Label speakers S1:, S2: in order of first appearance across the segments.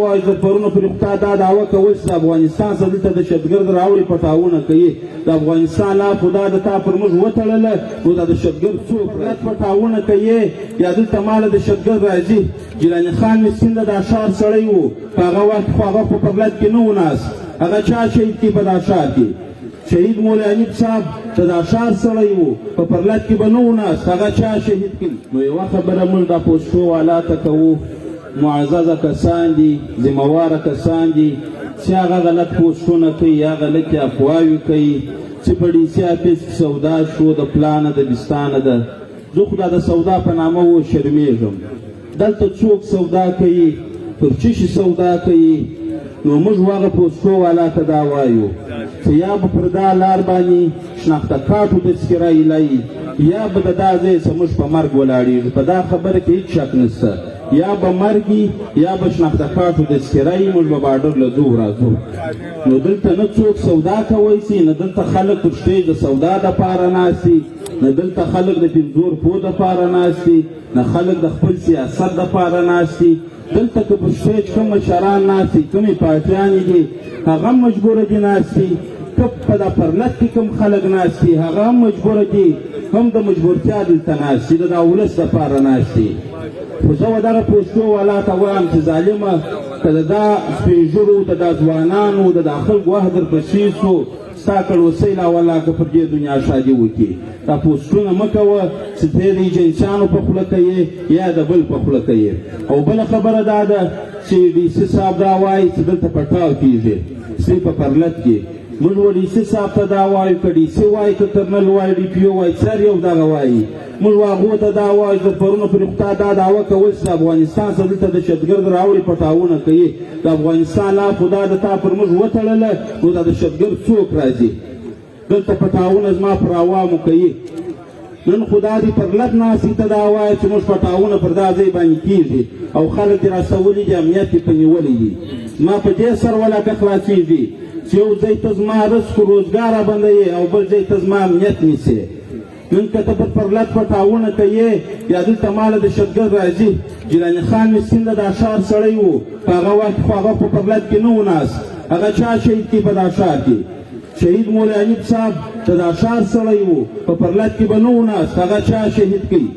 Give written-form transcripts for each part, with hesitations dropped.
S1: وایي د پرونو پرې خدای دا دعوه کول چې د افغانستان څخه دلته دهشتګرد راوړي پټاونه کوي د افغانستان لا خدا د تا پر موږ وتړله نو دا دهشتګرد څوک پټاونه کوي یا دلته ماله دهشتګرد راځي جیلاني خان مسکین د دا ښار سړی و په هغه وخت خو هغه په پرلت کې نه و ناست هغه چا شهید کړي په دا ښار کې شهید مولا حنیف صاحب د دا ښار سړی و په پرلت کې به نه و ناست هغه چا شهید کړي نو یوه خبره موږ دا پوسټو والا ته کوو معززه کسان دي ذمهواره کسان دي چې هغه غلط پوسټونه کوي یا غلطې افواوې کوي چې په ډي سي آفیس کې سودا شو د پلانه د بستانه ده زه خو دا د سودا په نامه و شرمېږم دلته څوک سودا کوي پر څه شي سودا کوي نو موږ هغه پوسټو والا ته دا وایو چې یا به پر دا لار باندې شناخته کارټو تذکره ایلایي یا به د دا ځای څه موږ په مرګ ولاړېږو په دا خبره کې هېڅ شک نشته یا به مرګي یا به شناخته کارټو تذکره یي موږ به باډر له ځو راځو نو دلته نه څوک سودا کوی سي نه دلته خلک پر سټیج د سودا دپاره ناست دي نه دلته خلک د پنځور پو دپاره ناست دي نه خلک د خپل سیاست دپاره ناست دي دلته که پر سټیج کوم مشران ناست دي کومې پارټیانې دي هغه هم مجبوره دي ناست دي که په دا پرلت کې کوم خلک ناست دي هغه هم مجبوره دي هم د مجبورتیا دلته ناست دي د دا ولس دپاره ناست دي خو زه دغه پوسټو والا ته وایم چې ظالمه که د دا سپین ږیرو د دا ځوانانو د دا خلکو وخت درپسې سو ستا کړوسۍ لا والله که پر دې دنیا شادي وکړي دا پوسټونه مه کوه چې ته د ایجنسیانو په خوله کوې یا د بل په خوله کوې او بله خبره دا ده چې ډي سي صاحب دا وایي چې دلته پټاو کېږي سپی په پرلت کې موږ و ډي سي صاحب ته دا وایو که ډي سي وایي که کرنل وایي ډي پي او وایي سر یو دغه وایي موږ هغو ته دا وایو د پرونو پرې خدای دا دعوه کول چې د افغانستان څخه دلته دهشتګرد راوړي پټاونه کوي د افغانستان لا خدا د تا پر موږ وتړله نو دا دهشتګرد څوک راځي دلته پټاونه زما پر عوامو کوي نن خدا دې پرلت ناستې ته دا وایه چې موږ پټاونه پر دا ځای باندې کېږي او خلک دې راڅولي دي امنیت یې په نیولی دي زما په دې سر ولاکه خلاصېږي چې یو ځای ته زما رزق و روزګار رابندوي او بل ځای ته زما امنیت نیسي نن که ته پر پرلت پټاونه کوې یا دلته ماله دهشتګرد راځي جیلاني خان مسکین د دا ښار سړی و په هغه وخت خو هغه په پرلت کې نه و ناست هغه چا شهید کړي په دا ښار کې شهید مولا حنیف صاحب د دا ښار سړی و په پرلت کې به نه و ناست هغه چا شهید کړي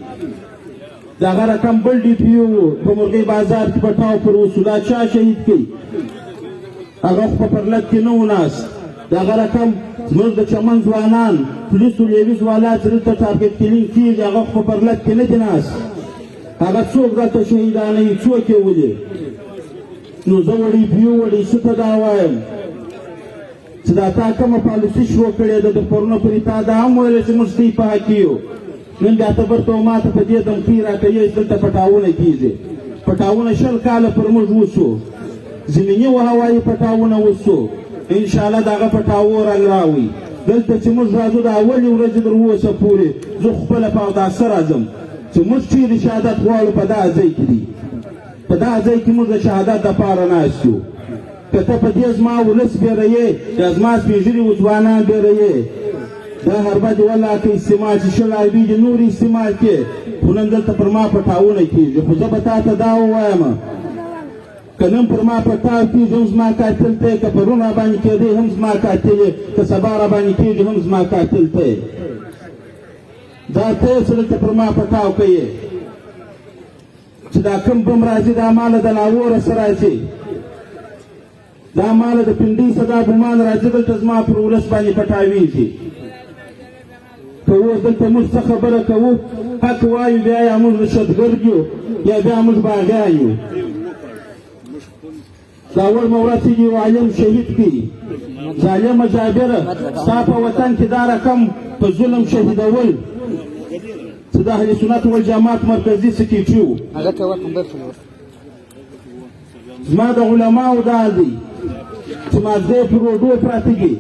S1: د هغه رقم بل ډي پي و په مرغۍ بازار کې پټاو پر وصولا چا شهید کړي هغه خو په پرلت کې نه و ناست د هغه رقم زموږ د چمن ځوانان پولیسو لیویز والا چې دلته ټارګټ کلینګ کېږي هغه خو په پرلت کې نه دي ناست هغه څوک دلته شهیدانوي څوک یې ولي نو زه و ډي پي او و ډي سي ته دا وایم چې دا تا کومه پالیسي شروع کړې ده د پرونو پورې تا دا هم ویله چې موږ ستاسو په حق یو نن بیا ته برته ما ته په دې دمکۍ راکوې چې دلته پټاونه کېږي پټاونه 20 کاله پر موږ وسو زمیني و هوایي پټاونه وسو انشاءالله د هغه پټاو رنګ راوړي دلته چې موږ راځو د اولې ورځې تر اوسه پورې زه خپله په اوداسه راځم چې موږ چیرې شهادت غواړو په دا ځای کې دي په دا ځای کې موږ د شهادت دپاره ناست یو که ته په دې زما ولس بیروې یا زما سپین ږیري ځوانان بیروې دا هربه دې والله که استعمال چې 20 عربي دې نور استعمال کې خو نن دلته پر ما پټاونه کېږي خو زه به تا ته دا ووایم که نن پر ما پټاو کېږي هم زما قاتل ته که پرون را باندې کېدی هم زما قاتل که سبا را باندې کېږي هم زما قاتل ته دا ته چې دلته پر ما پټاو کوې چې دا کوم بم راځي دا ماله د لاهوره څه راځي دا ماله د پنډۍ څه دا ګمان راځي دلته زما پر ولس باندې پټاویږي که اوس دلته موږ څه خبره کوو حق وایو بیا یا موږ دهشتګرد یو یا بیا موږ باغیان یو دا اول مورد چې یو عالم شهید کړي ظالمه جابره ستا په وطن کې دا رقم په ظلم شهیدول چې د اهل سنت والجماعت مرکزي سکرټري و زما د علماو دا دی چې مازدی پر روډو پراته دي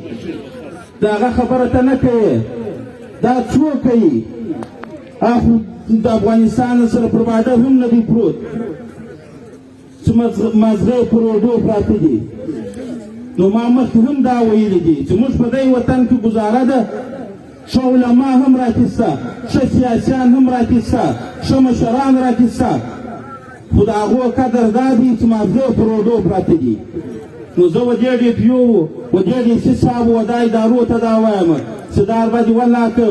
S1: د هغه خبره ته نه کوې دا څوک کوي اخو د افغانستان سره پر باډر هم نه دی پروت چې مازغی پر روډو پراته دي نو ما مخکې هم دا ویلي دي چې موږ په دې وطن کې ګزاره ده ښه علما هم راکې شته ښه سیاسیان هم راکې شته ښه مشران راکې شته خو د هغو قدر دا دی چې ماغزه پر اوږو پراته دي. نو زه و دې ډیپیو و دې ډیسي صاحب و دا ادارو ته دا وایم چې دا باندې والله که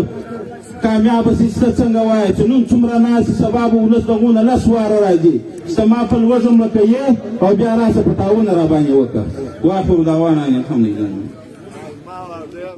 S1: کامیابه سي ته څنګه وایي چې نن څومره ناست سبا به ولس دغونه لس واره راځي چې ما په لوږه مړه کوې او بیا راسه پټاونه راباندې وکړه. واخر دعوانا ان الحمدلله.